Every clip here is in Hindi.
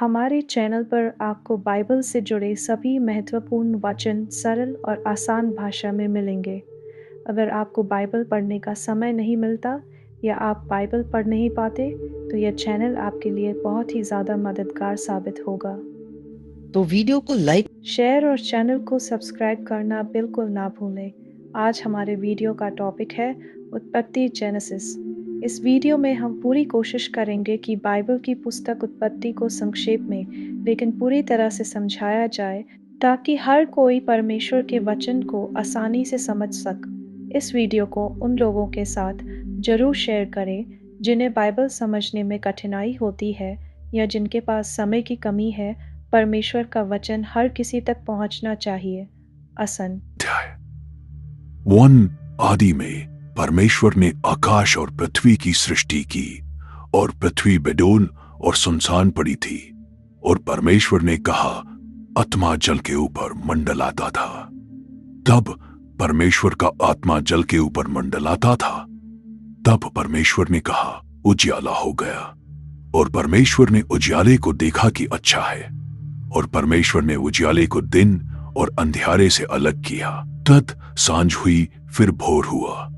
हमारे चैनल पर आपको बाइबल से जुड़े सभी महत्वपूर्ण वचन सरल और आसान भाषा में मिलेंगे। अगर आपको बाइबल पढ़ने का समय नहीं मिलता या आप बाइबल पढ़ नहीं पाते, तो यह चैनल आपके लिए बहुत ही ज़्यादा मददगार साबित होगा। तो वीडियो को लाइक शेयर और चैनल को सब्सक्राइब करना बिल्कुल ना भूलें। आज हमारे वीडियो का टॉपिक है उत्पत्ति जेनेसिस। इस वीडियो में हम पूरी कोशिश करेंगे कि बाइबल की पुस्तक उत्पत्ति को संक्षेप में लेकिन पूरी तरह से समझाया जाए, ताकि हर कोई परमेश्वर के वचन को आसानी से समझ सके। इस वीडियो को उन लोगों के साथ जरूर शेयर करें जिन्हें बाइबल समझने में कठिनाई होती है या जिनके पास समय की कमी है। परमेश्वर का वचन हर किसी तक पहुंचना चाहिए। असन वन आदि में परमेश्वर ने आकाश और पृथ्वी की सृष्टि की और पृथ्वी बेडोल और सुनसान पड़ी थी। और परमेश्वर ने कहा, आत्मा जल के ऊपर मंडलाता था। तब परमेश्वर का आत्मा जल के ऊपर मंडलाता था। तब परमेश्वर ने कहा, उजियाला हो गया। और परमेश्वर ने उजियाले को देखा कि अच्छा है। और परमेश्वर ने उजियाले को दिन और अंधियारे से अलग किया। तद सांझ हुई, फिर भोर हुआ।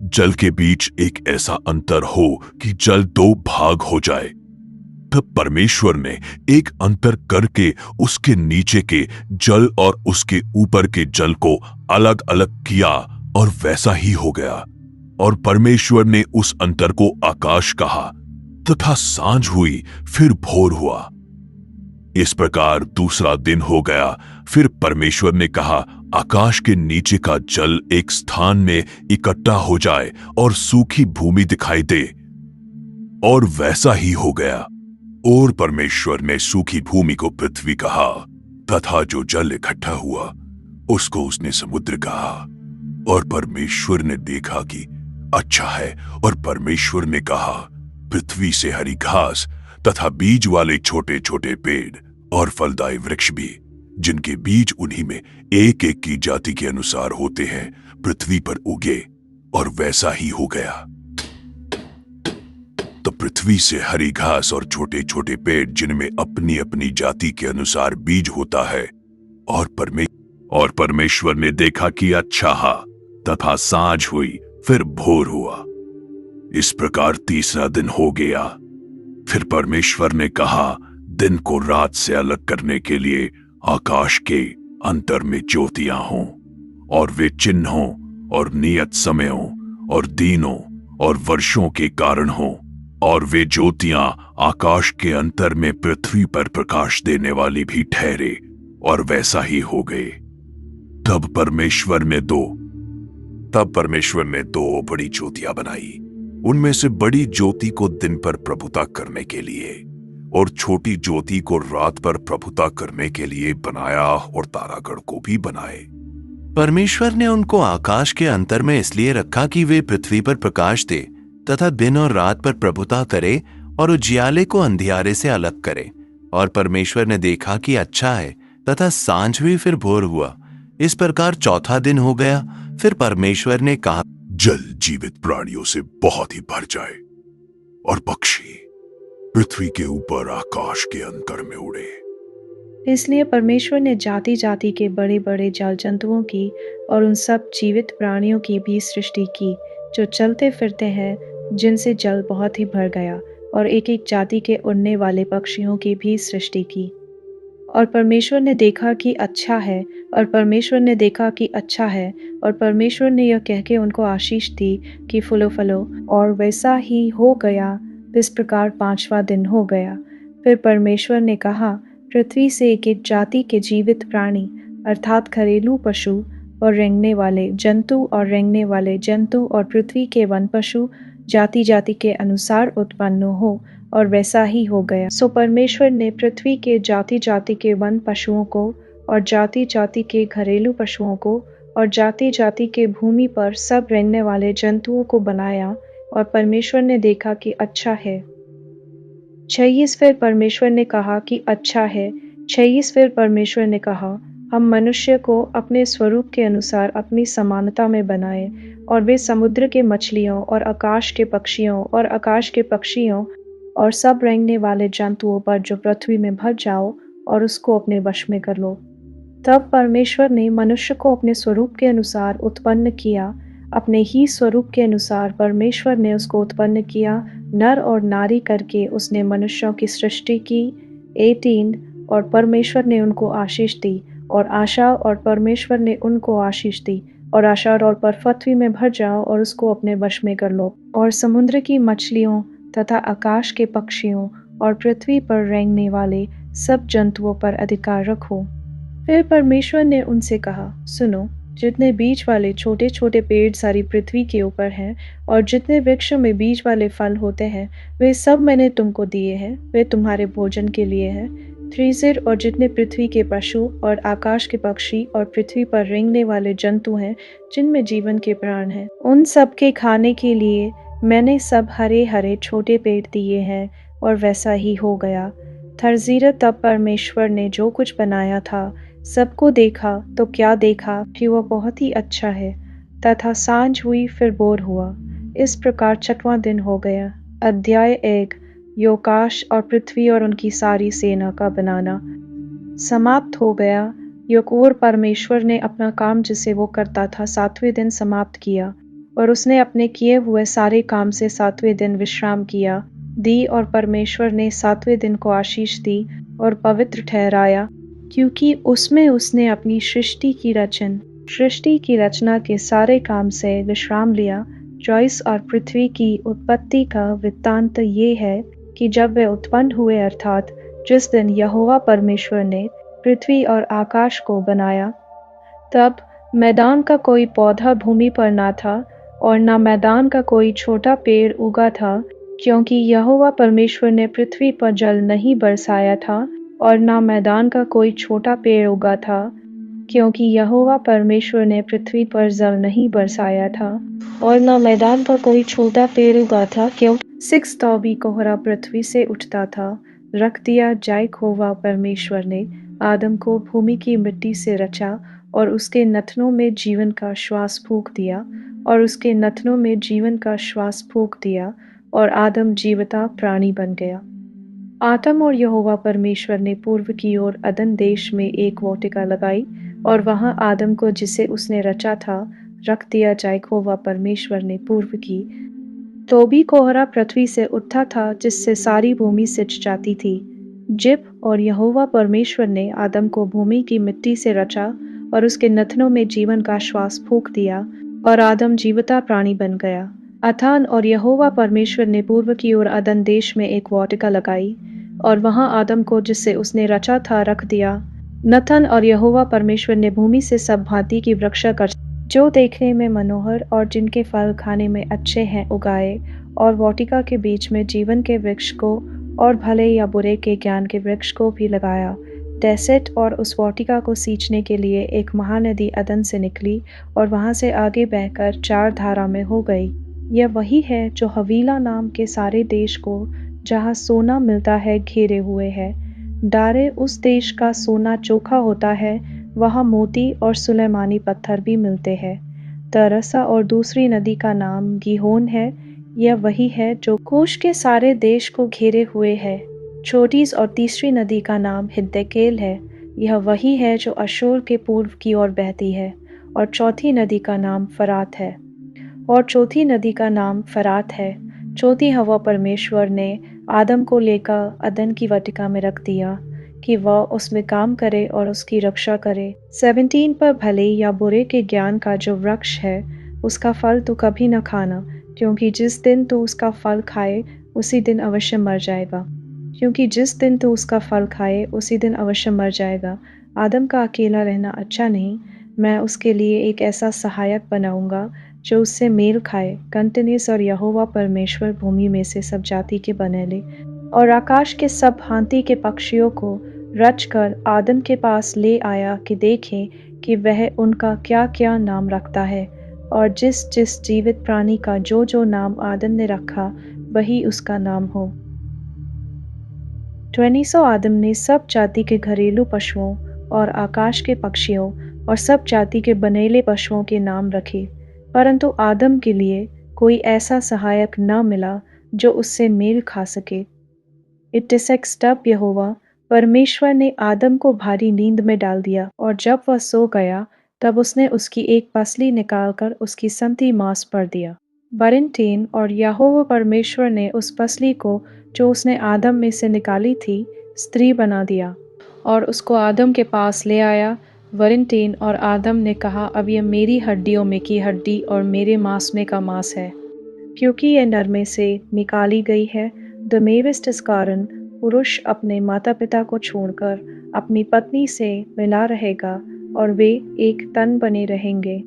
जल के बीच एक ऐसा अंतर हो कि जल दो भाग हो जाए। तब परमेश्वर ने एक अंतर करके उसके नीचे के जल और उसके ऊपर के जल को अलग अलग किया, और वैसा ही हो गया। और परमेश्वर ने उस अंतर को आकाश कहा। तथा सांझ हुई, फिर भोर हुआ। इस प्रकार दूसरा दिन हो गया। फिर परमेश्वर ने कहा, आकाश के नीचे का जल एक स्थान में इकट्ठा हो जाए और सूखी भूमि दिखाई दे। और वैसा ही हो गया। और परमेश्वर ने सूखी भूमि को पृथ्वी कहा, तथा जो जल इकट्ठा हुआ उसको उसने समुद्र कहा। और परमेश्वर ने देखा कि अच्छा है। और परमेश्वर ने कहा, पृथ्वी से हरी घास तथा बीज वाले छोटे छोटे पेड़ और फलदायी वृक्ष भी, जिनके बीज उन्हीं में एक एक की जाति के अनुसार होते हैं, पृथ्वी पर उगे। और वैसा ही हो गया। तो पृथ्वी से हरी घास और छोटे छोटे पेड़, जिनमें अपनी अपनी जाति के अनुसार बीज होता है। और परमेश्वर ने देखा कि अच्छा है। तथा सांझ हुई, फिर भोर हुआ। इस प्रकार तीसरा दिन हो गया। फिर परमेश्वर ने कहा, दिन को रात से अलग करने के लिए आकाश के अंतर में ज्योतियां हों, और वे चिन्ह हों और नियत समयों और दिनों और वर्षों के कारण हों। और वे ज्योतियां आकाश के अंतर में पृथ्वी पर प्रकाश देने वाली भी ठहरे। और वैसा ही हो गए। तब परमेश्वर ने दो बड़ी ज्योतियां बनाई। उनमें से बड़ी ज्योति को दिन पर प्रभुता करने के लिए और छोटी ज्योति को रात पर प्रभुता करने के लिए बनाया। और तारागण को भी बनाए। परमेश्वर ने उनको आकाश के अंतर में इसलिए रखा कि वे पृथ्वी पर प्रकाश दे तथा दिन और रात पर प्रभुता करे और उजियाले को अंधियारे से अलग करे। और परमेश्वर ने देखा कि अच्छा है। तथा सांझ हुई, फिर भोर हुआ। इस प्रकार चौथा दिन हो गया। फिर परमेश्वर ने कहा, जल जीवित प्राणियों से बहुत ही भर जाए, और पक्षी पृथ्वी के ऊपर आकाश के अंतर में उड़े। इसलिए परमेश्वर ने जाति जाति के बड़े बड़े जल जंतुओं की और उन सब जीवित प्राणियों की भी सृष्टि की, जो चलते फिरते हैं, जिनसे जल बहुत ही भर गया। और एक एक जाति के उड़ने वाले पक्षियों की भी सृष्टि की। और परमेश्वर ने देखा कि अच्छा है। और परमेश्वर ने देखा कि अच्छा है। और परमेश्वर ने यह कह के उनको आशीष दी कि फलो फलो। और वैसा ही हो गया। इस प्रकार पांचवा दिन हो गया। फिर परमेश्वर ने कहा, पृथ्वी से एक एक जाति के जीवित प्राणी, अर्थात घरेलू पशु और रेंगने वाले जंतु और रेंगने वाले जंतु और पृथ्वी के वन पशु जाति जाति के अनुसार उत्पन्न हो। और वैसा ही हो गया। सो परमेश्वर ने पृथ्वी के जाति जाति के वन पशुओं को और जाति जाति के घरेलू पशुओं को और जाति जाति के भूमि पर सब रेंगने वाले जंतुओं को बनाया। और परमेश्वर ने देखा कि अच्छा है। 26 फिर परमेश्वर ने कहा कि अच्छा है। 26 फिर परमेश्वर ने कहा, हम मनुष्य को अपने स्वरूप के अनुसार अपनी समानता में बनाए, और वे समुद्र के मछलियों और आकाश के पक्षियों और आकाश के पक्षियों और सब रेंगने वाले जंतुओं पर जो पृथ्वी में भर जाओ और उसको अपने वश में कर लो। तब परमेश्वर ने मनुष्य को अपने स्वरूप के अनुसार उत्पन्न किया, अपने ही स्वरूप के अनुसार परमेश्वर ने उसको उत्पन्न किया, नर और नारी करके उसने मनुष्यों की सृष्टि की। 18 और परमेश्वर ने उनको आशीष दी और आशा और परमेश्वर ने उनको आशीष दी और आशा और पर पृथ्वी में भर जाओ और उसको अपने वश में कर लो और समुद्र की मछलियों तथा आकाश के पक्षियों और पृथ्वी पर रेंगने वाले सब जंतुओं पर अधिकार रखो। फिर परमेश्वर ने उनसे कहा, सुनो, जितने बीज वाले छोटे छोटे पेड़ सारी पृथ्वी के ऊपर हैं और जितने वृक्षों में बीज वाले फल होते हैं वे सब मैंने तुमको दिए हैं, वे तुम्हारे भोजन के लिए हैं। त्रिसिर और जितने पृथ्वी के पशु और आकाश के पक्षी और पृथ्वी पर रेंगने वाले जंतु हैं जिनमें जीवन के प्राण हैं, उन सब के खाने के लिए मैंने सब हरे हरे छोटे पेड़ दिए हैं। और वैसा ही हो गया। थर्जीरा तब परमेश्वर ने जो कुछ बनाया था सबको देखा तो क्या देखा कि वह बहुत ही अच्छा है। तथा सांझ हुई फिर भोर हुआ। इस प्रकार 6वां दिन हो गया। अध्याय 1 योकाश और पृथ्वी और उनकी सारी सेना का बनाना समाप्त हो गया। योकोर परमेश्वर ने अपना काम जिसे वो करता था 7वें दिन समाप्त किया और उसने अपने किए हुए सारे काम से 7वें दिन विश्राम किया दी और परमेश्वर ने 7वें दिन को आशीष दी और पवित्र ठहराया, क्योंकि उसमें उसने अपनी सृष्टि की रचना के सारे काम से विश्राम लिया। जॉइस और पृथ्वी की उत्पत्ति का वृत्तांत ये है कि जब वे उत्पन्न हुए अर्थात जिस दिन यहोवा परमेश्वर ने पृथ्वी और आकाश को बनाया, तब मैदान का कोई पौधा भूमि पर ना था और ना मैदान का कोई छोटा पेड़ उगा था, क्योंकि यहोवा परमेश्वर ने पृथ्वी पर जल नहीं बरसाया था। और ना मैदान का कोई छोटा पेड़ उगा था, क्योंकि यहोवा परमेश्वर ने पृथ्वी पर जल नहीं बरसाया था। और ना मैदान का कोई छोटा पेड़ उगा था, क्योंकि 6 तौबी कोहरा पृथ्वी से उठता था। रख दिया यहोवा परमेश्वर ने आदम को भूमि की मिट्टी से रचा और उसके नथनों में जीवन का श्वास फूंक दिया और आदम जीवता प्राणी बन गया। आदम और यहोवा परमेश्वर ने पूर्व की ओर अदन देश में एक वाटिका लगाई और वहां आदम को जिसे उसने रचा था रख दिया यहोवा परमेश्वर ने पूर्व की। तोबी कोहरा पृथ्वी से उठता था जिससे सारी भूमि सिंच जाती थी। जिब और यहोवा परमेश्वर ने आदम को भूमि की मिट्टी से रचा और उसके नथनों में जीवन का श्वास फूंक दिया और आदम जीवता प्राणी बन गया। अथान और यहोवा परमेश्वर ने पूर्व की ओर अदन देश में एक वाटिका लगाई और वहां आदम को जिससे उसने रचा था रख दिया। नथन और यहोवा परमेश्वर ने भूमि से सब भांति की वृक्ष जो देखने में मनोहर और जिनके फल खाने में अच्छे हैं उगाए और वाटिका के बीच में जीवन के वृक्ष को और भले या बुरे के ज्ञान के वृक्ष को भी लगाया। डेसेट और उस वाटिका को सींचने के लिए एक महानदी अदन से निकली और वहां से आगे बहकर 4 धारा में हो गई। यह वही है जो हवीला नाम के सारे देश को जहाँ सोना मिलता है घेरे हुए है। डारे उस देश का सोना चोखा होता है, वहाँ मोती और सुलेमानी पत्थर भी मिलते हैं। तरसा और दूसरी नदी का नाम गिहोन है। यह वही है जो कूश के सारे देश को घेरे हुए है। छोटीस और तीसरी नदी का नाम हिद्देकेल है। यह वही है जो अशूर के पूर्व की ओर बहती है। और चौथी नदी का नाम फरात है। चौथी हवा परमेश्वर ने आदम को लेकर अदन की वाटिका में रख दिया कि वह उसमें काम करे और उसकी रक्षा करे। 17 पर भले या बुरे के ज्ञान का जो वृक्ष है उसका फल तो कभी न खाना, क्योंकि जिस दिन तू उसका फल खाए उसी दिन अवश्य मर जाएगा। आदम का अकेला रहना अच्छा नहीं, मैं उसके लिए एक ऐसा सहायक बनाऊंगा जो उससे मेल खाए। कंटनेस और यहोवा परमेश्वर भूमि में से सब जाति के बने ले और आकाश के सब भांति के पक्षियों को रचकर आदम के पास ले आया कि देखें कि वह उनका क्या क्या नाम रखता है। और जिस जिस जीवित प्राणी का जो जो नाम आदम ने रखा वही उसका नाम हो। 20 आदम ने सब जाति के घरेलू पशुओं और आकाश के पक्षियों और सब जाति के बनेले पशुओं के नाम रखे, परंतु आदम के लिए कोई ऐसा सहायक न मिला जो उससे मेल खा सके। 86 तब यहोवा परमेश्वर ने आदम को भारी नींद में डाल दिया और जब वह सो गया तब उसने उसकी एक पसली निकालकर उसकी संती मांस पर दिया। बरिनटीन और यहोवा परमेश्वर ने उस पसली को जो उसने आदम में से निकाली थी स्त्री बना दिया और उसको आदम के पास ले आया। वरिनटीन और आदम ने कहा, अब यह मेरी हड्डियों में की हड्डी और मेरे मांस में का मांस है, क्योंकि यह नर में से निकाली गई है। दमेवस्त इस कारण पुरुष अपने माता पिता को छोड़कर अपनी पत्नी से मिला रहेगा और वे एक तन बने रहेंगे।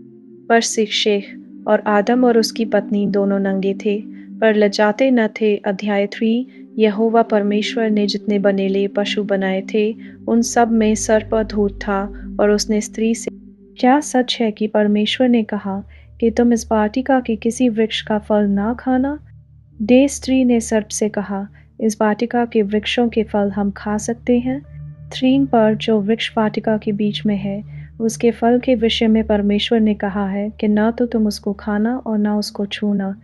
पर शेख और आदम और उसकी पत्नी दोनों नंगे थे पर लजाते न थे। अध्याय 3। यहोवा परमेश्वर ने जितने बनेले पशु बनाए थे उन सब में सर्प अद्भुत था और उसने स्त्री से, क्या सच है कि परमेश्वर ने कहा कि तुम इस वाटिका के किसी वृक्ष का फल ना खाना? डे स्त्री ने सर्प से कहा, इस वाटिका के वृक्षों के फल हम खा सकते हैं। 3 पर जो वृक्ष वाटिका के बीच में है उसके फल के विषय में परमेश्वर ने कहा है कि ना तो तुम उसको खाना और ना उसको छूना,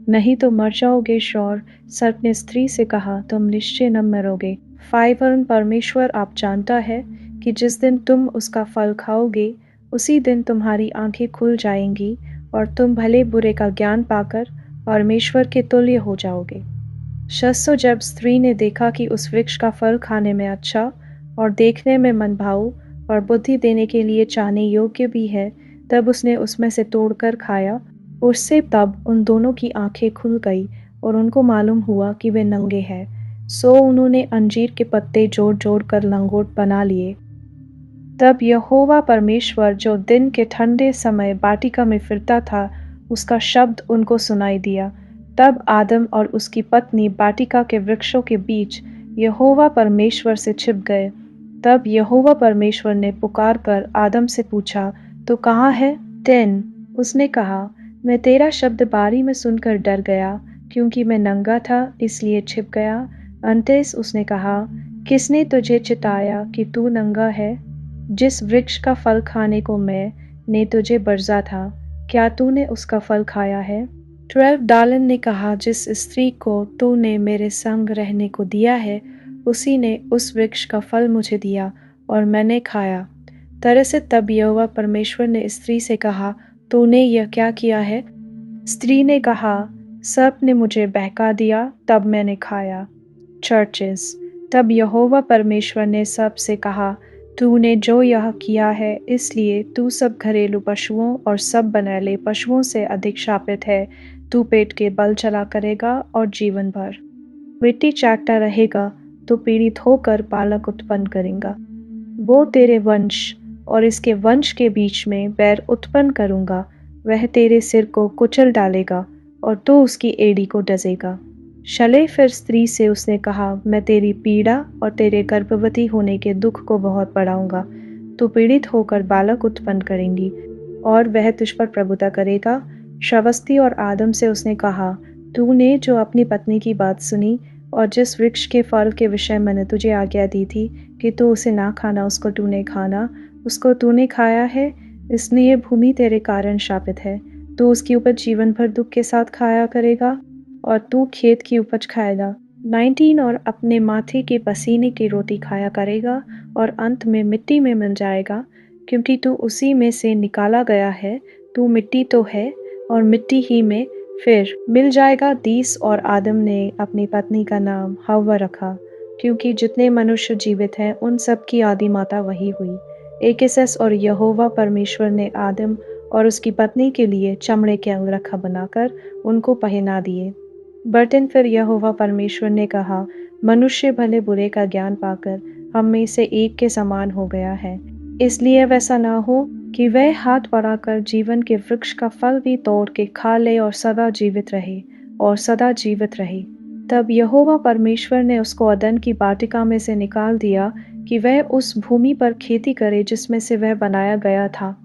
नहीं तो मर जाओगे। शौर सर्प ने स्त्री से कहा, तुम निश्चय न मरोगे। 5 वरन परमेश्वर आप जानता है कि जिस दिन तुम उसका फल खाओगे उसी दिन तुम्हारी आंखें खुल जाएंगी और तुम भले बुरे का ज्ञान पाकर परमेश्वर के तुल्य हो जाओगे। 6 जब स्त्री ने देखा कि उस वृक्ष का फल खाने में अच्छा और देखने में मनभाऊ और बुद्धि देने के लिए चाहने योग्य भी है, तब उसने उसमें से तोड़कर खाया। उससे तब उन दोनों की आंखें खुल गई और उनको मालूम हुआ कि वे नंगे हैं। सो उन्होंने अंजीर के पत्ते जोड़ जोड़ कर लंगोट बना लिए। तब यहोवा परमेश्वर जो दिन के ठंडे समय वाटिका में फिरता था उसका शब्द उनको सुनाई दिया। तब आदम और उसकी पत्नी वाटिका के वृक्षों के बीच यहोवा परमेश्वर से छिप गए। तब यहोवा परमेश्वर ने पुकार कर आदम से पूछा, तो कहाँ है? 10 उसने कहा, मैं तेरा शब्द बारी में सुनकर डर गया, क्योंकि मैं नंगा था इसलिए छिप गया। 29 उसने कहा, किसने तुझे चिताया कि तू नंगा है? जिस वृक्ष का फल खाने को मैंने तुझे बरजा था, क्या तूने उसका फल खाया है? 12 डालन ने कहा, जिस स्त्री को तूने मेरे संग रहने को दिया है उसी ने उस वृक्ष का फल मुझे दिया और मैंने खाया। तरह से तब यहोवा परमेश्वर ने स्त्री से कहा, तूने यह क्या किया है? स्त्री ने कहा, सर्प ने मुझे बहका दिया तब मैंने खाया। चर्चेस। तब यहोवा परमेश्वर ने सर्प से कहा, तूने जो यह किया है इसलिए तू सब घरेलू पशुओं और सब बनैले पशुओं से अधिक शापित है। तू पेट के बल चला करेगा और जीवन भर मिट्टी चाटता रहेगा, तो पीड़ित होकर बालक उत्पन्न करेगा। वो तेरे वंश और इसके वंश के बीच में बैर उत्पन्न करूंगा, वह तेरे सिर को कुचल डालेगा और तू उसकी एड़ी को डसेगा। शले फिर स्त्री से उसने कहा, मैं तेरी पीड़ा और तेरे गर्भवती होने के दुख को बहुत बढ़ाऊंगा। तू पीड़ित होकर बालक उत्पन्न करेंगी और वह तुझ पर प्रभुता करेगा। श्रवस्ती और आदम से उसने कहा, तूने जो अपनी पत्नी की बात सुनी और जिस वृक्ष के फल के विषय मैंने तुझे आज्ञा दी थी कि तू उसे ना खाना, उसको तूने खाना, उसको तूने खाया है, इसलिए भूमि तेरे कारण शापित है। तू उसकी उपज जीवन भर दुख के साथ खाया करेगा और तू खेत की उपज खाएगा। 19 और अपने माथे के पसीने की रोटी खाया करेगा और अंत में मिट्टी में मिल जाएगा, क्योंकि तू उसी में से निकाला गया है। तू मिट्टी तो है और मिट्टी ही में फिर मिल जाएगा। 30 और आदम ने अपनी पत्नी का नाम हव्वा रखा, क्योंकि जितने मनुष्य जीवित हैं उन सब की आदि माता वही हुई। 21 और यहोवा परमेश्वर ने आदम और उसकी पत्नी के लिए चमड़े के अंगरखा बनाकर उनको पहना दिए। बर्तन फिर यहोवा परमेश्वर ने कहा, मनुष्य भले बुरे का ज्ञान पाकर हम में से एक के समान हो गया है, इसलिए वैसा ना हो कि वह हाथ बढ़ाकर जीवन के वृक्ष का फल भी तोड़ के खा ले और सदा जीवित रहे। तब यहोवा परमेश्वर ने उसको अदन की वाटिका में से निकाल दिया कि वह उस भूमि पर खेती करे जिसमें से वह बनाया गया था।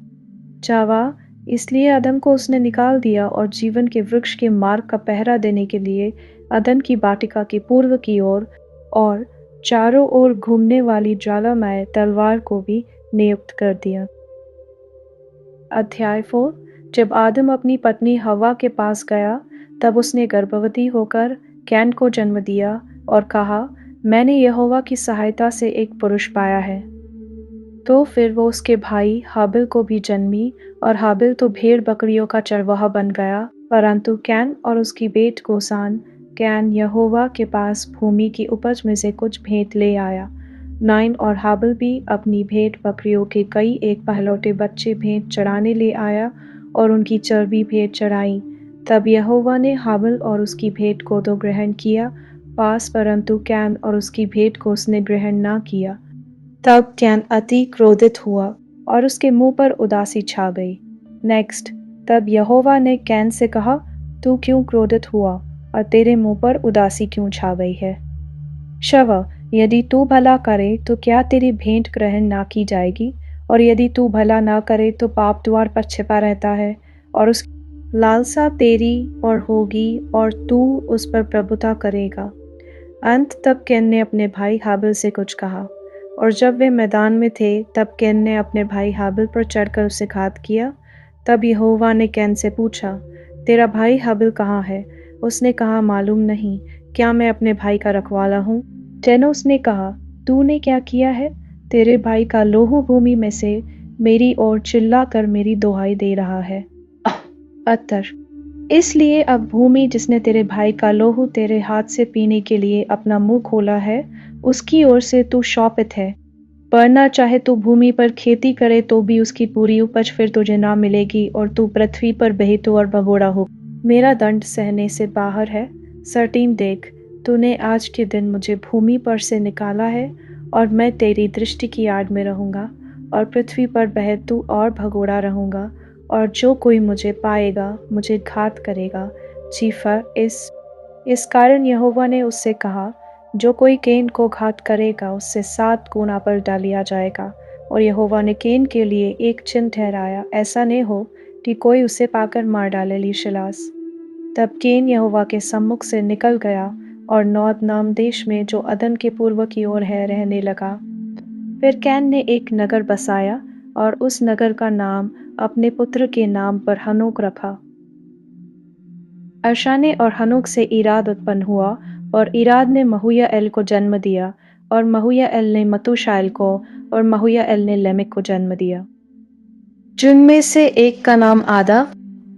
जावा, इसलिए अदन को उसने निकाल दिया और जीवन के वृक्ष के मार्ग का पहरा देने के लिए अदन की वाटिका की पूर्व की ओर और चारों ओर घूमने वाली ज्वालामय तलवार को भी नियुक्त कर दिया। अध्याय 4। जब आदम अपनी पत्नी हव्वा के पास गया तब उसने गर्भवती होकर कैन को जन्म दिया और कहा, मैंने यहोवा की सहायता से एक पुरुष पाया है। तो फिर वो उसके भाई हाबिल को भी जन्मी, और हाबिल तो भेड़ बकरियों का चरवाहा बन गया, परंतु कैन और उसकी बेट गोसान, कैन यहोवा के पास भूमि की उपज में से कुछ भेंट ले आया। नाइन और हाबिल भी अपनी भेड़ बकरियों के कई एक पहलौठे बच्चे भेंट चढ़ाने ले आया और उनकी चर्बी भेंट चढ़ाई। तब यहोवा ने हाबिल और उसकी भेंट को तो ग्रहण किया पास, परंतु कैन और उसकी भेंट को उसने ग्रहण ना किया। तब कैन अति क्रोधित हुआ और उसके मुंह पर उदासी छा गई। नेक्स्ट, तब यहोवा ने कैन से कहा, तू क्यों क्रोधित हुआ और तेरे मुंह पर उदासी क्यों छा गई है? शव, यदि तू भला करे तो क्या तेरी भेंट ग्रहण ना की जाएगी? और यदि तू भला ना करे तो पाप द्वार पर छिपा रहता है और उस लालसा तेरी और होगी और तू उस पर प्रभुता करेगा। अंत तब कैन ने अपने भाई हाबिल से कुछ कहा, और जब वे मैदान में थे तब कैन ने अपने भाई हाबिल पर चढ़कर उसे घात किया। तब यहोवा ने कैन से पूछा, तेरा भाई हाबिल कहाँ है? उसने कहा, मालूम नहीं, क्या मैं अपने भाई का रखवाला हूँ? टेनोस ने कहा, तूने क्या किया है? तेरे भाई का लोहू भूमि में से मेरी ओर चिल्ला कर मेरी दुहाई दे रहा है। अत्तर, इसलिए अब भूमि जिसने तेरे भाई का लोहू तेरे हाथ से पीने के लिए अपना मुंह खोला है, उसकी ओर से तू शौपित है। वरना चाहे तू भूमि पर खेती करे तो भी उसकी पूरी उपज फिर तुझे ना मिलेगी, और तू पृथ्वी पर बहेतू और भगोड़ा हो। मेरा दंड सहने से बाहर है। सर्टीन देख, तूने आज के दिन मुझे भूमि पर से निकाला है, और मैं तेरी दृष्टि की आड़ में रहूँगा और पृथ्वी पर बहेतू और भगोड़ा रहूँगा, और जो कोई मुझे पाएगा मुझे घात करेगा। चीफा, इस कारण यहोवा ने उससे कहा, जो कोई केन को घात करेगा उससे 7 गुना पर डालिया जाएगा। और यहोवा ने केन के लिए एक चिन्ह ठहराया, ऐसा न हो कि कोई उसे पाकर मार डाले। लीशलास। तब केन यहोवा के सम्मुख से निकल गया और नौद नाम देश में जो अदन के पूर्व की ओर है रहने लगा। फिर कैन ने एक नगर बसाया और उस नगर का नाम अपने पुत्र के नाम पर हनोक रखा। अरशाने और हनोक से इराद उत्पन्न हुआ, और इराद ने महुयाएल को जन्म दिया, और महुयाएल ने मतूशाएल को, और महुयाएल ने लेमेक को जन्म दिया, जिनमें से एक का नाम आदा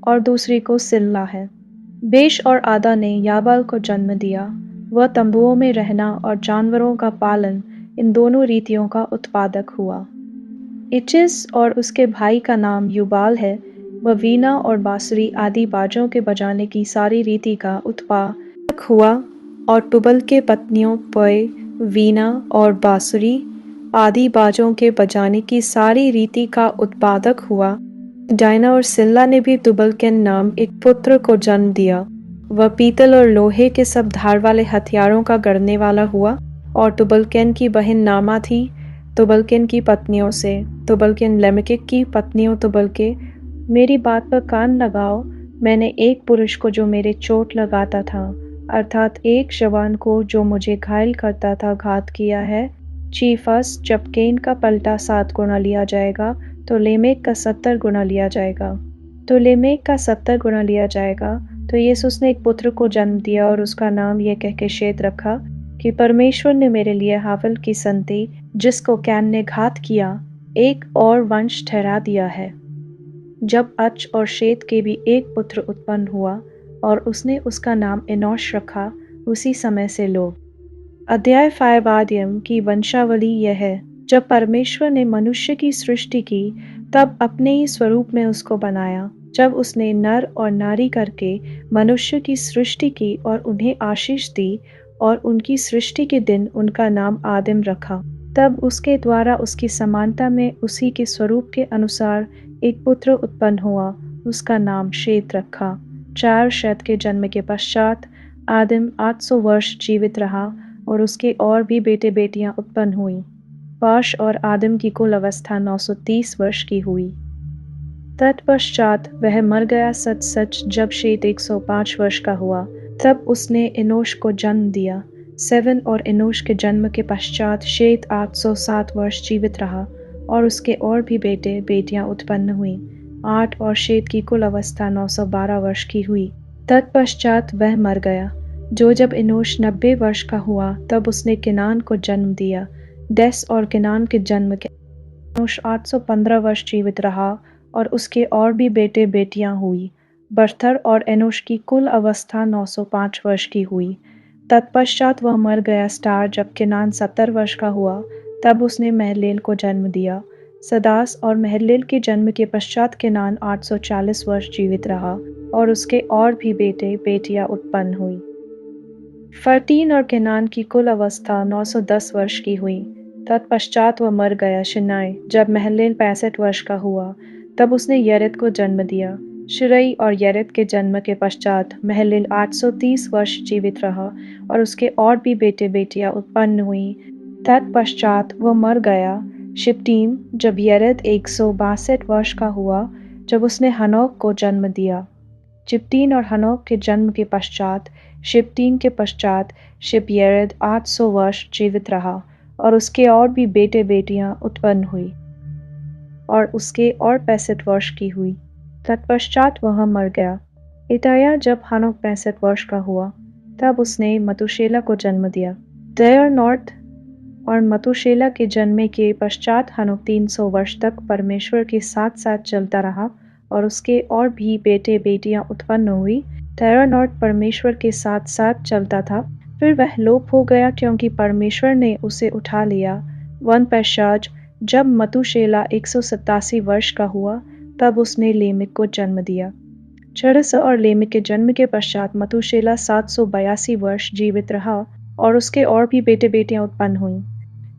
और दूसरी को सिल्ला है। बेश और आदा ने याबाल को जन्म दिया। वह तंबुओं में रहना और जानवरों का पालन, इन दोनों रीतियों का उत्पादक हुआ। इचिस और उसके भाई का नाम युबाल है। वह वीणा और बांसुरी आदि बाजों के बजाने की सारी रीति का उत्पादक हुआ, और टुबल के पत्नियों पय, वीणा और बांसुरी आदि बाजों के बजाने की सारी रीति का उत्पादक हुआ। डायना और सिल्ला ने भी तुबलकेन नाम एक पुत्र को जन्म दिया। वह पीतल और लोहे के सब धार वाले हथियारों का गढ़ने वाला हुआ, और तुबलकेन की बहन नामा थी तुबलकेन की पत्नियों से। तुबलकेन लेमेकिक की पत्नियों तुबलके, मेरी बात पर कान लगाओ। मैंने एक पुरुष को जो मेरे चोट लगाता था, अर्थात एक जवान को जो मुझे घायल करता था, घात किया है। चीफस, जब केन का पलटा 7 गुना लिया जाएगा तो लेमेक का 70 गुना लिया जाएगा। तो यीशुस ने एक पुत्र को जन्म दिया, और उसका नाम यह कह के शेत रखा कि परमेश्वर ने मेरे लिए हाबिल की संति, जिसको कैन ने घात किया, एक और वंश ठहरा दिया है। जब अच और शेत के भी एक पुत्र उत्पन्न हुआ, और उसने उसका नाम एनोश रखा, उसी समय से लोग। अध्याय 5 आदिम की वंशावली यह है। जब परमेश्वर ने मनुष्य की सृष्टि की, तब अपने ही स्वरूप में उसको बनाया। जब उसने नर और नारी करके मनुष्य की सृष्टि की और उन्हें आशीष दी, और उनकी सृष्टि के दिन उनका नाम आदिम रखा, तब उसके द्वारा उसकी समानता में उसी के स्वरूप के अनुसार एक पुत्र उत्पन्न हुआ, उसका नाम शेत रखा। 4 शेत के जन्म के पश्चात आदिम 800 वर्ष जीवित रहा, और उसके और भी बेटे बेटियां उत्पन्न हुई। पाश और आदिम की कुल अवस्था 930 वर्ष की हुई। तत्पश्चात वह मर गया सच जब शेत 105 वर्ष का हुआ, तब उसने एनोश को जन्म दिया। 7 और एनोश के जन्म के पश्चात शेत 807 वर्ष जीवित रहा, और उसके और भी बेटे बेटियां उत्पन्न हुई। 8 और शेत की कुल अवस्था 912 वर्ष की हुई। तत्पश्चात वह मर गया। जो जब एनोश 90 वर्ष का हुआ तब उसने केनान को जन्म दिया। डेस और केनान के जन्म के एनोश 815 वर्ष जीवित रहा और उसके और भी बेटे बेटियां हुई। बर्थर और एनोश की कुल अवस्था 905 वर्ष की हुई। तत्पश्चात वह मर गया स्टार जब केनान 70 वर्ष का हुआ तब उसने महललेल को जन्म दिया। सदास और महललेल के जन्म के पश्चात केनान 840 वर्ष जीवित रहा और उसके और भी बेटे बेटियां उत्पन्न हुई। फरतीन और केनान की कुल अवस्था 910 वर्ष की हुई। तत्पश्चात वह मर गया शिनाय जब महललेल 65 वर्ष का हुआ तब उसने यरेद को जन्म दिया। शिरई और यरेद के जन्म के पश्चात महललेल 830 वर्ष जीवित रहा और उसके और भी बेटे बेटियां उत्पन्न हुई। तत्पश्चात वह मर गया शिप्टीम जब यरेद 162 वर्ष का हुआ जब उसने हनोक को जन्म दिया। चिप्टीन और हनोक के जन्म के पश्चात शिप्टीन के पश्चात शिपयरेद 800 वर्ष जीवित रहा और उसके और भी बेटे बेटियां उत्पन्न हुई और उसके और 65 वर्ष की हुई। तत्पश्चात वह मर गया। इताया जब हनोक 65 वर्ष का हुआ तब उसने मतुशेला को जन्म दिया। देयर नॉर्थ और मतुशेला के जन्मे के पश्चात हनोक 300 वर्ष तक परमेश्वर के साथ साथ चलता रहा और उसके और भी बेटे बेटियां उत्पन्न हुई। टेरानॉर्थ परमेश्वर के साथ साथ चलता था, फिर वह लोप हो गया क्योंकि परमेश्वर ने उसे उठा लिया। वन पश्चात जब मतुशेला 187 वर्ष का हुआ तब उसने लेमिक को जन्म दिया। चरस और लेमिक के जन्म के पश्चात मतुशेला 782 वर्ष जीवित रहा और उसके और भी बेटे बेटियां उत्पन्न हुईं।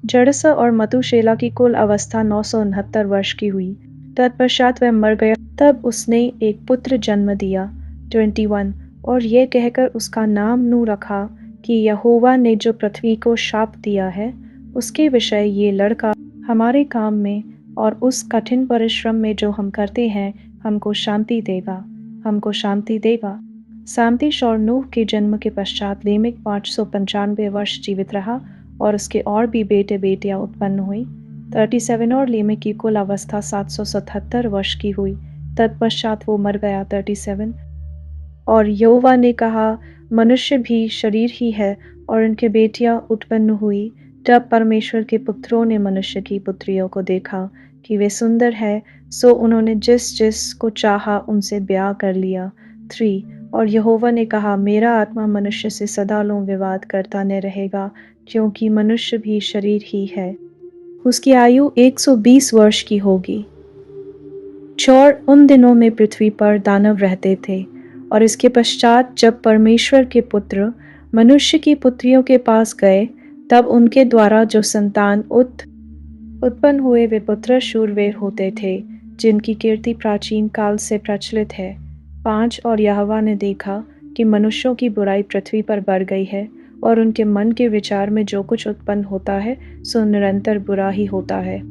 जड़स और मतुशेला की कुल अवस्था 969 वर्ष की हुई। तत्पश्चात वह मर गया। तब उसने एक पुत्र जन्म दिया 21 और यह कहकर उसका नाम नू रखा कि यहोवा ने जो पृथ्वी को शाप दिया है उसके विषय ये लड़का हमारे काम में और उस कठिन परिश्रम में जो हम करते हैं हमको शांति देगा। सामतीश और नूह के जन्म के पश्चात लेमिक 595 वर्ष जीवित रहा और उसके और भी बेटे बेटियां उत्पन्न हुई। 37 और लेमिक की कुल अवस्था 777 वर्ष की हुई। तत्पश्चात वो मर गया 37। और यहोवा ने कहा मनुष्य भी शरीर ही है और उनके बेटियां उत्पन्न हुई। तब परमेश्वर के पुत्रों ने मनुष्य की पुत्रियों को देखा कि वे सुंदर है, सो उन्होंने जिस जिस को चाहा उनसे ब्याह कर लिया। 3 और यहोवा ने कहा मेरा आत्मा मनुष्य से सदालों विवाद करता न रहेगा क्योंकि मनुष्य भी शरीर ही है। उसकी आयु 120 वर्ष की होगी। चौर उन दिनों में पृथ्वी पर दानव रहते थे और इसके पश्चात जब परमेश्वर के पुत्र मनुष्य की पुत्रियों के पास गए तब उनके द्वारा जो संतान उत्पन्न हुए वे पुत्र शूरवीर होते थे जिनकी कीर्ति प्राचीन काल से प्रचलित है। 5 और यहोवा ने देखा कि मनुष्यों की बुराई पृथ्वी पर बढ़ गई है और उनके मन के विचार में जो कुछ उत्पन्न होता है सो निरंतर बुरा ही होता है।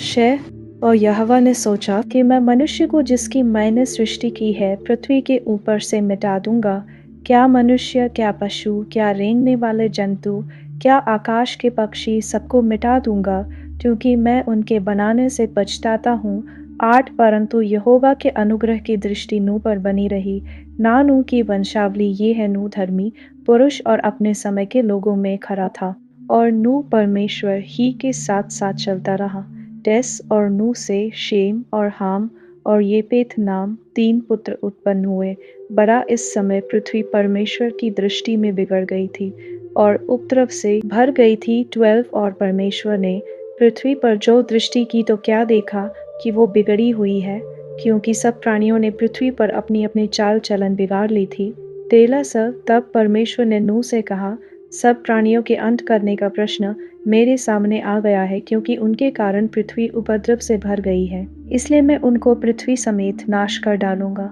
6 और यहोवा ने सोचा कि मैं मनुष्य को जिसकी मैंने सृष्टि की है पृथ्वी के ऊपर से मिटा दूंगा, क्या मनुष्य, क्या पशु, क्या रेंगने वाले जंतु, क्या आकाश के पक्षी, सबको मिटा दूंगा क्योंकि मैं उनके बनाने से पछताता हूँ। 8 परंतु यहोवा के अनुग्रह की दृष्टि नूह पर बनी रही। ना नूह की वंशावली ये है, नूह धर्मी पुरुष और अपने समय के लोगों में खरा था और नूह परमेश्वर ही के साथ साथ चलता रहा। टेस और नूह से शेम और हाम और येपेत नाम 3 पुत्र उत्पन्न हुए। बड़ा इस समय पृथ्वी परमेश्वर की दृष्टि में बिगड़ गई थी और उपद्रव से भर गई थी। 12 और परमेश्वर ने पृथ्वी पर जो दृष्टि की तो क्या देखा कि वो बिगड़ी हुई है क्योंकि सब प्राणियों ने पृथ्वी पर अपनी अपनी चाल चलन बिगाड़ ली थी। 13 तब परमेश्वर ने नूह से कहा सब प्राणियों के अंत करने का प्रश्न मेरे सामने आ गया है क्योंकि उनके कारण पृथ्वी उपद्रव से भर गई है, इसलिए मैं उनको पृथ्वी समेत नाश कर डालूंगा।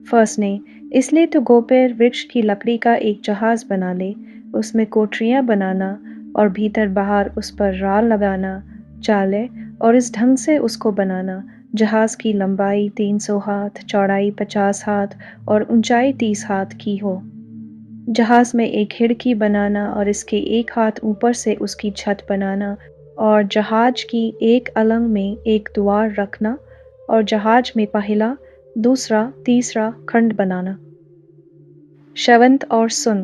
फर्स्ट ने इसलिए तो गोपेर वृक्ष की लकड़ी का एक जहाज बना ले, उसमें कोठरियां बनाना और भीतर बाहर उस पर राल लगाना चाले और इस ढंग से उसको बनाना जहाज की लंबाई 300 हाथ, चौड़ाई 50 हाथ और ऊंचाई 30 हाथ की हो। जहाज में एक खिड़की बनाना और इसके एक हाथ ऊपर से उसकी छत बनाना और जहाज की एक अलंग में एक द्वार रखना और जहाज में पहला, दूसरा, तीसरा खंड बनाना। 7 और सुन,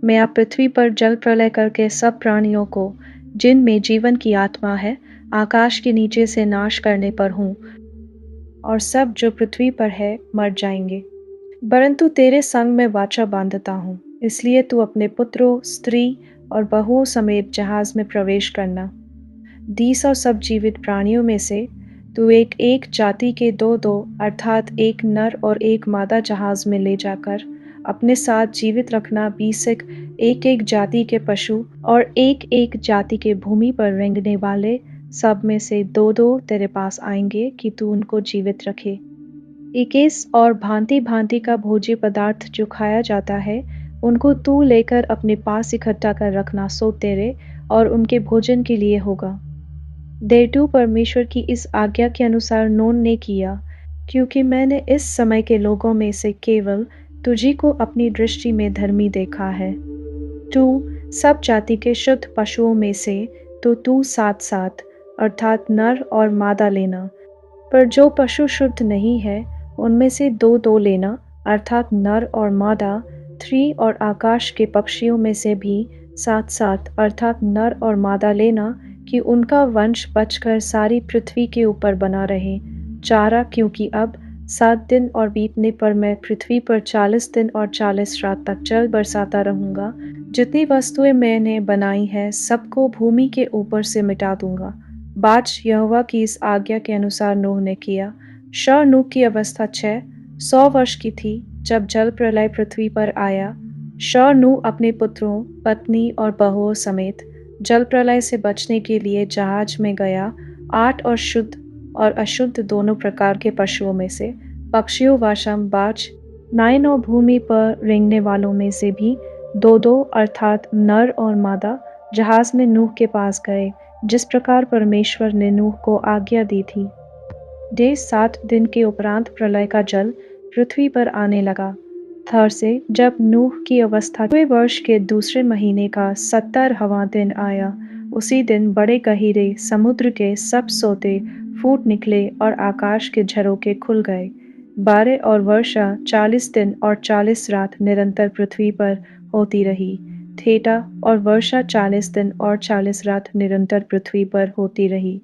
मैं अब पृथ्वी पर जल प्रलय करके सब प्राणियों को, जिनमें जीवन की आत्मा है, आकाश के नीचे से नाश करने पर हूँ, और सब जो पृथ्वी पर है मर जाएंगे। परंतु तेरे संग मैं वाचा बांधता हूँ, इसलिए तू अपने पुत्रों, स्त्री और बहुओं समेत जहाज में प्रवेश करना। 20 और सब जीवित प्राणियों में से तू एक एक जाति के 2-2 अर्थात एक नर और एक मादा जहाज में ले जाकर अपने साथ जीवित रखना 20 एक एक जाति के पशु और एक एक जाति के भूमि पर रेंगने वाले सब में से 2-2 तेरे पास आएंगे कि तू उनको जीवित रखे। 21 और भांति भांति का भोज्य पदार्थ जो खाया जाता है, उनको तू लेकर अपने पास इकट्ठा कर रखना, सो तेरे और उनके भोजन के लिए होगा। देवतु परमेश्वर की इस आज्ञा के अनुसार नून ने किया, क्योंकि मैंने इस समय के लोगों में से केवल तुझी को अपनी दृष्टि में धर्मी देखा है। तू सब जाति के शुद्ध पशुओं में से तो तू 7-7 अर्थात नर और मादा लेना, पर जो पशु शुद्ध नहीं है उनमें से 2-2 लेना अर्थात नर और मादा। 3 और आकाश के पक्षियों में से भी 7-7 अर्थात नर और मादा लेना, कि उनका वंश बचकर सारी पृथ्वी के ऊपर बना रहे। चारा, क्योंकि अब 7 दिन और बीतने पर मैं पृथ्वी पर 40 दिन और 40 रात तक जल बरसाता रहूंगा। जितनी वस्तुएं मैंने बनाई है सबको भूमि के ऊपर से मिटा दूंगा। बाच यहोवा की इस आज्ञा के अनुसार नूह ने किया। नूह की अवस्था 100 वर्ष की थी जब जल प्रलय पृथ्वी पर आया। नूह अपने पुत्रों, पत्नी और बहुओं समेत जल प्रलय से बचने के लिए जहाज में गया। 8 और शुद्ध और अशुद्ध दोनों प्रकार के पशुओं में से, पक्षियों, वाशम, बाज, 9 और भूमि पर रेंगने वालों में से भी 2-2 अर्थात नर और मादा जहाज में नूह के पास गए, जिस प्रकार परमेश्वर ने नूह को आज्ञा दी थी। 7 दिन के उपरांत प्रलय का जल पृथ्वी पर आने लगा। से जब नूह की अवस्था 2 वर्ष के दूसरे महीने का 70वां दिन आया, उसी दिन बड़े गहीरे समुद्र के सब सोते फूट निकले और आकाश के झरोखे खुल गए। 12 और वर्षा 40 दिन और 40 रात निरंतर पृथ्वी पर होती रही। थेटा और वर्षा 40 दिन और 40 रात निरंतर पृथ्वी पर होती रही।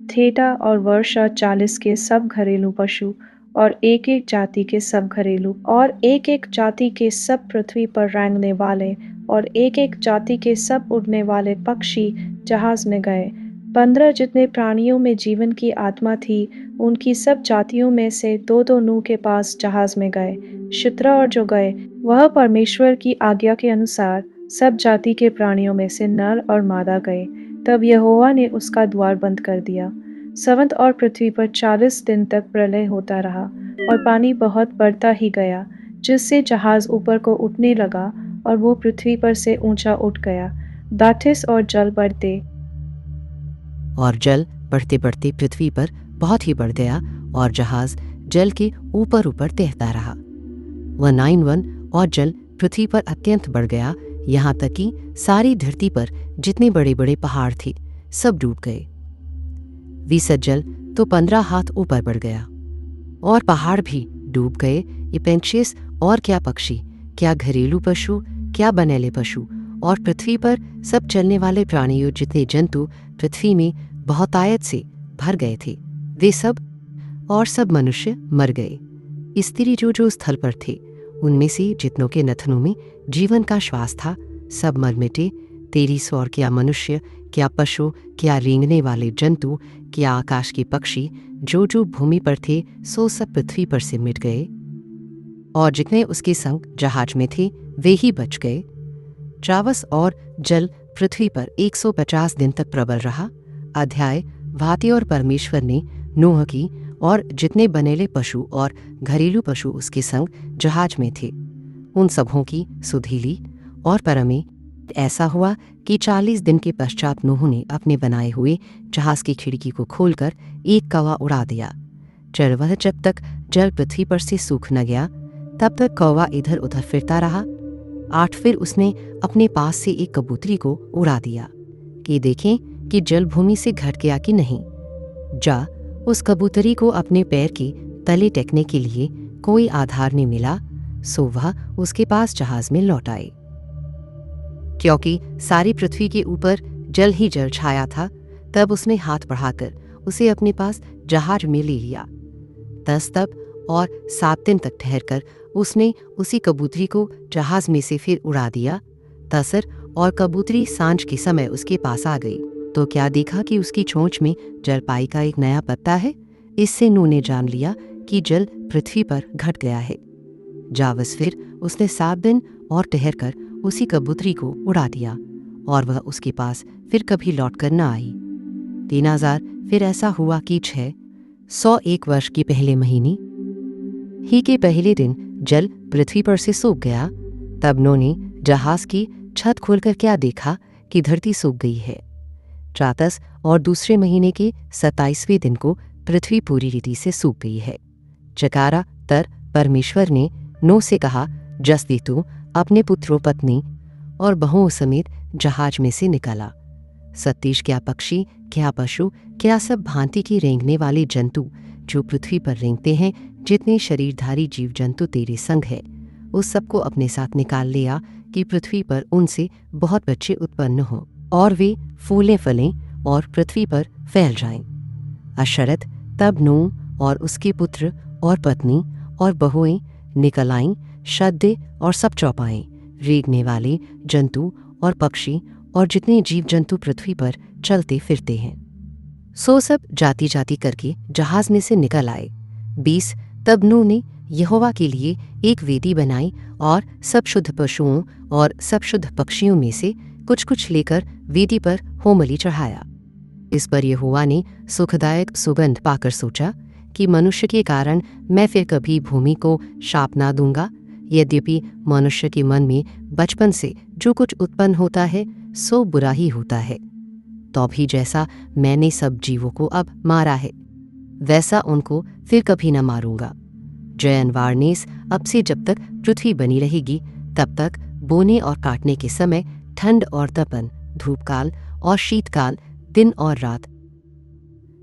थेटा और वर्षा 40 के सब घरेलू पशु और एक एक जाति के सब घरेलू और एक एक जाति के सब पृथ्वी पर रेंगने वाले और एक एक जाति के सब उड़ने वाले पक्षी जहाज में गए। 15 जितने प्राणियों में जीवन की आत्मा थी, उनकी सब जातियों में से 2-2 नूह के पास जहाज में गए। शित्रा और जो गए, वह परमेश्वर की आज्ञा के अनुसार सब जाति के प्राणियों में से नर और मादा गए। तब यहोवा ने उसका द्वार बंद कर दिया। सवंत और पृथ्वी पर 40 दिन तक प्रलय होता रहा और पानी बहुत बढ़ता ही गया, जिससे जहाज ऊपर को उठने लगा और वो पृथ्वी पर से ऊंचा उठ गया। दाठिस और जल बढ़ते बढ़ते पृथ्वी पर बहुत ही बढ़ गया और जहाज जल के ऊपर ऊपर तैरता रहा। वह 9 और जल पृथ्वी पर अत्यंत बढ़ गया, यहाँ तक कि सारी धरती पर जितने बड़े बड़े पहाड़ थे सब डूब गए। 20 जल तो 15 हाथ ऊपर बढ़ गया और पहाड़ भी डूब गए। ये पेंशियस और क्या पक्षी, क्या घरेलू पशु, क्या बनेले पशु और पृथ्वी पर सब चलने वाले प्राणियों जितने जंतु पृथ्वी में बहुतायत से भर गए थे, वे सब और सब मनुष्य मर गए। स्त्री जो स्थल पर थे, उनमें से जितनों के नथनों में जीवन का श्वास था, सब मर मिटे। 23 और क्या मनुष्य, क्या पशु, क्या रेंगने वाले जंतु, क्या आकाश के पक्षी जो भूमि पर थे, सो सब पृथ्वी पर से मिट गए। और जितने उसके संग जहाज में थे वे ही बच गए। त्रावस और जल पृथ्वी पर 150 दिन तक प्रबल रहा। अध्याय भांति और परमेश्वर ने नूह की और जितने बनेले पशु और घरेलू पशु उसके संग जहाज में थे, उन सबों की सुधीली। और परमे ऐसा हुआ कि 40 दिन के पश्चात नूह ने अपने बनाए हुए जहाज की खिड़की को खोलकर एक कौवा उड़ा दिया। वह जब तक जल पृथ्वी पर से सूख न गया, तब तक कौवा इधर उधर फिरता रहा। 8 फिर उसने अपने पास से एक कबूतरी को उड़ा दिया कि देखें कि जल भूमि से घट गया कि नहीं। उस कबूतरी को अपने पैर के तले टेकने के लिए कोई आधार नहीं मिला, सो वह उसके पास जहाज में लौट आए। क्योंकि सारी पृथ्वी के ऊपर जल ही जल छाया था, तब उसने हाथ बढ़ाकर उसे अपने पास जहाज में ले लिया। 10 तब और 7 दिन तक ठहरकर उसने उसी कबूतरी को जहाज में से फिर उड़ा दिया। तसर और कबूतरी सांझ के समय उसके पास आ गई, तो क्या देखा कि उसकी चोंच में जलपाई का एक नया पत्ता है। इससे नूह ने जान लिया कि जल पृथ्वी पर घट गया है। जावस फिर उसने 7 दिन और ठहरकर उसी कबूतरी को उड़ा दिया, और वह उसके पास फिर कभी लौट कर न आई। 3000 फिर ऐसा हुआ कि 601 वर्ष के पहले महीने ही के पहले दिन जल पृथ्वी पर से सूख गया। तब नूह ने जहाज की छत खोलकर क्या देखा कि धरती सूख गई है। चातस और दूसरे महीने के 27वें दिन को पृथ्वी पूरी रीति से सूख गई है। चकारा तर परमेश्वर ने नूह से कहा, जल्दी तू अपने पुत्रों, पत्नी और बहुओं समेत जहाज में से निकला। 37 क्या पक्षी, क्या पशु, क्या सब भांति के रेंगने वाले जंतु जो पृथ्वी पर रेंगते हैं, जितने शरीरधारी जीव जंतु तेरे संग है, उस सबको अपने साथ निकाल लिया कि पृथ्वी पर उनसे बहुत बच्चे उत्पन्न हों और वे फूलें फलें और पृथ्वी पर फैल जाएं। अशरत तब नूह और उसके पुत्र और पत्नी और बहुएं निकल आईं, शद्दे और सब चौपाएं, रेंगने वाले जंतु और पक्षी और जितने जीव जंतु पृथ्वी पर चलते फिरते हैं, सो सब जाति जाति करके जहाज में से निकल आए। 20 तब नूह ने यहोवा के लिए एक वेदी बनाई और सब शुद्ध पशुओं और सब शुद्ध पक्षियों में से कुछ कुछ लेकर वेदी पर होमबलि चढ़ाया। इस पर यहोवा ने सुखदायक सुगंध पाकर सोचा कि मनुष्य के कारण मैं फिर कभी भूमि को शाप ना दूंगा। यद्यपि मनुष्य के मन में बचपन से जो कुछ उत्पन्न होता है सो बुरा ही होता है, तो भी जैसा मैंने सब जीवों को अब मारा है, वैसा उनको फिर कभी न मारूंगा। जयनवारनेस अब से जब तक पृथ्वी बनी रहेगी, तब तक बोने और काटने के समय ठंड और तपन, धूपकाल और शीतकाल, दिन और रात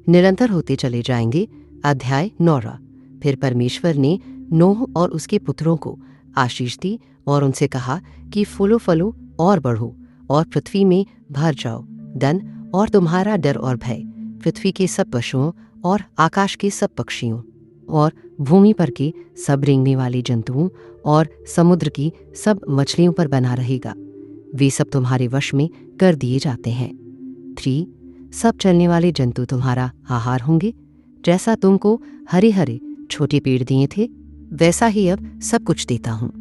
निरंतर होते चले जाएंगे। अध्याय 9। फिर परमेश्वर ने नूह और उसके पुत्रों को आशीष दी और उनसे कहा कि फूलो फलो और बढ़ो और पृथ्वी में भर जाओ। धन और तुम्हारा डर और भय पृथ्वी के सब पशुओं और आकाश के सब पक्षियों और भूमि पर के सब रेंगने वाले जंतुओं और समुद्र की सब मछलियों पर बना रहेगा। वे सब तुम्हारे वश में कर दिए जाते हैं। 3 सब चलने वाले जंतु तुम्हारा आहार होंगे। जैसा तुमको हरे हरे छोटे पेड़ दिए थे, वैसा ही अब सब कुछ देता हूँ।